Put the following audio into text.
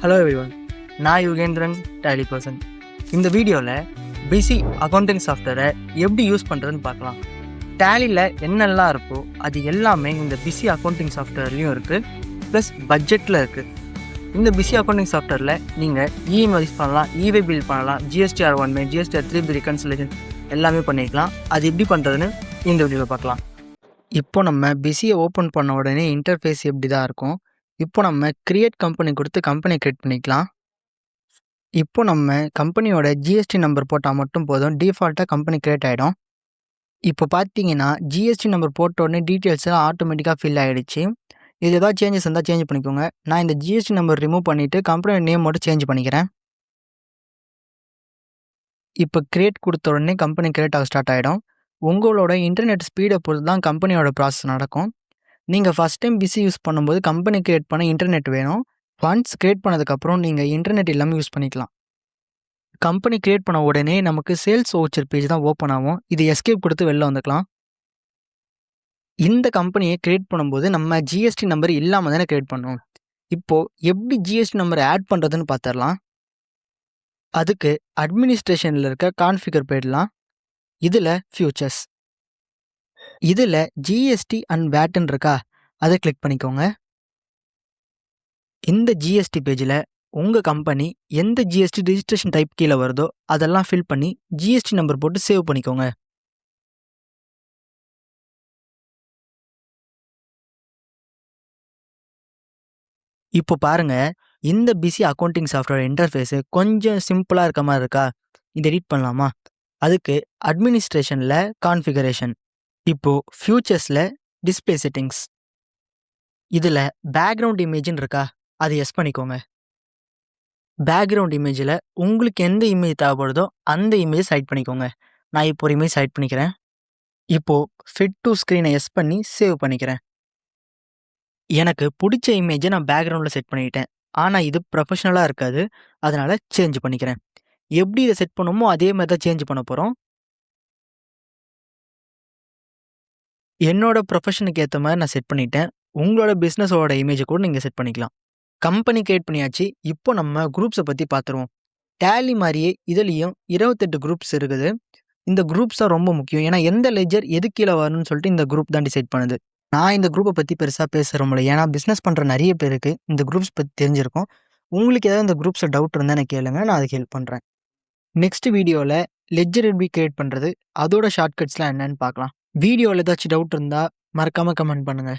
Hello everyone, நான் Yugendran tally person. இந்த வீடியோவில் பிஸி அக்கௌண்டிங் சாஃப்ட்வேரை எப்படி யூஸ் பண்ணுறதுன்னு பார்க்கலாம். டேலியில் என்னெல்லாம் இருக்கோ அது எல்லாமே இந்த பிஸி அக்கௌண்டிங் சாஃப்ட்வேர்லேயும் இருக்குது, ப்ளஸ் பட்ஜெட்டில் இருக்குது. இந்த பிஸி அக்கௌண்டிங் சாஃப்ட்வேரில் நீங்கள் இஎம்ஐ யூஸ் பண்ணலாம், இவே பில் பண்ணலாம், ஜிஎஸ்டிஆர் 1 ஜிஎஸ்டிஆர் 3 ரிகன்சிலேஷன் எல்லாமே பண்ணிக்கலாம். அது எப்படி பண்ணுறதுன்னு இந்த வீடியோவில் பார்க்கலாம். இப்போ நம்ம பிஸியை ஓப்பன் பண்ண உடனே இன்டர்ஃபேஸ் எப்படி தான் இருக்கும். இப்போ நம்ம கிரியேட் கம்பெனி கொடுத்து கம்பெனி கிரியேட் பண்ணிக்கலாம். இப்போ நம்ம கம்பெனியோட ஜிஎஸ்டி நம்பர் போட்டால் மட்டும் போதும், டிஃபால்ட்டாக கம்பெனி கிரியேட் ஆகிடும். இப்போ பார்த்தீங்கன்னா ஜிஎஸ்டி நம்பர் போட்ட உடனே டீட்டெயில்ஸ் எல்லாம் ஆட்டோமேட்டிக்காக ஃபில் ஆகிடுச்சு. இது ஏதாவது சேஞ்சஸ் இருந்தால் சேஞ்ச் பண்ணிக்கோங்க. நான் இந்த ஜிஎஸ்டி நம்பர் ரிமூவ் பண்ணிவிட்டு கம்பெனியோட நேம் மட்டும் சேஞ்ச் பண்ணிக்கிறேன். இப்போ கிரியேட் கொடுத்த உடனே கம்பெனி கிரியேட் ஆக ஸ்டார்ட் ஆகிடும். உங்களோட இன்டர்நெட் ஸ்பீடை பொறுத்து தான் கம்பெனியோட ப்ராசஸ் நடக்கும். நீங்கள் ஃபஸ்ட் டைம் பிஸி யூஸ் பண்ணும்போது கம்பெனி கிரியேட் பண்ண இன்டர்நெட் வேணும். ஒன்ஸ் கிரியேட் பண்ணதுக்கப்புறம் நீங்கள் இன்டர்நெட் இல்லாமல் யூஸ் பண்ணிக்கலாம். கம்பெனி கிரியேட் பண்ண உடனே நமக்கு சேல்ஸ் வவுச்சர் பேஜ் தான் ஓப்பன் ஆகும். இது எஸ்கேப் கொடுத்து வெளில வந்துக்கலாம். இந்த கம்பெனியை கிரியேட் பண்ணும்போது நம்ம ஜிஎஸ்டி நம்பர் இல்லாமல் தானே கிரியேட் பண்ணோம். இப்போது எப்படி ஜிஎஸ்டி நம்பர் ஆட் பண்ணுறதுன்னு பார்த்துடலாம். அதுக்கு அட்மினிஸ்ட்ரேஷனில் இருக்க கான்ஃபிகர் போயிடலாம். இதில் ஃபியூச்சர்ஸ், இதில் ஜிஎஸ்டி அண்ட் வேட்ன்னு இருக்கா, அதை கிளிக் பண்ணிக்கோங்க. இந்த ஜிஎஸ்டி பேஜில் உங்கள் கம்பெனி எந்த ஜிஎஸ்டி ரிஜிஸ்ட்ரேஷன் டைப் கீழே வருதோ அதெல்லாம் ஃபில் பண்ணி ஜிஎஸ்டி நம்பர் போட்டு சேவ் பண்ணிக்கோங்க. இப்போ பாருங்க, இந்த பிஸி அக்கௌண்டிங் சாஃப்ட்வேர் இன்டர்ஃபேஸு கொஞ்சம் சிம்பிளாக இருக்க மாதிரி இருக்கா. இதை எடிட் பண்ணலாமா? அதுக்கு அட்மினிஸ்ட்ரேஷனில் கான்ஃபிகரேஷன், இப்போது ஃபியூச்சர்ஸில் டிஸ்பிளே செட்டிங்ஸ், இதில் பேக்ரவுண்ட் இமேஜ்னு இருக்கா, அது எஸ் பண்ணிக்கோங்க. பேக்ரவுண்ட் இமேஜில் உங்களுக்கு எந்த இமேஜ் தேவைப்படுதோ அந்த இமேஜ் செலக்ட் பண்ணிக்கோங்க. நான் இப்போ ஒரு இமேஜ் செலக்ட் பண்ணிக்கிறேன். இப்போது ஃபிட் டு ஸ்க்ரீனை எஸ் பண்ணி சேவ் பண்ணிக்கிறேன். எனக்கு பிடிச்ச இமேஜை நான் பேக்ரவுண்டில் செட் பண்ணிக்கிட்டேன். ஆனால் இது ப்ரொஃபஷ்னலாக இருக்காது, அதனால் சேஞ்ச் பண்ணிக்கிறேன். எப்படி இதை செட் பண்ணுமோ அதே மாதிரி தான் சேஞ்ச் பண்ண போகிறோம். என்னோட ப்ரொஃபஷனுக்கு ஏற்ற மாதிரி நான் செட் பண்ணிட்டேன். உங்களோட பிஸ்னஸோட இமேஜை கூட நீங்கள் செட் பண்ணிக்கலாம். கம்பெனி கிரியேட் பண்ணியாச்சு. இப்போ நம்ம குரூப்ஸை பற்றி பார்த்துருவோம். டேலி மாதிரியே இதுலேயும் 28 குரூப்ஸ் இருக்குது. இந்த குரூப்ஸ் தான் ரொம்ப முக்கியம். ஏன்னா எந்த லெஜர் எது கீழே வரணும்னு சொல்லிட்டு இந்த குரூப் தான் டிசைட் பண்ணுது. நான் இந்த குரூப்பை பற்றி பெருசாக பேசுகிறோம்ல, ஏன்னா பிஸ்னஸ் பண்ணுற நிறைய பேருக்கு இந்த குரூப்ஸ் பற்றி தெரிஞ்சிருக்கும். உங்களுக்கு ஏதாவது இந்த குரூப்ஸில் டவுட் இருந்தால் எனக்கு கேளுங்க, நான் அதுக்கு ஹெல்ப் பண்ணுறேன். நெக்ஸ்ட் வீடியோவில் லெஜர் எப்படி கிரியேட் பண்ணுறது, அதோட ஷார்ட்கட்ஸ்லாம் என்னன்னு பார்க்கலாம். வீடியோவில் ஏதாச்சும் டவுட் இருந்தால் மறக்காமல் கமெண்ட் பண்ணுங்கள்.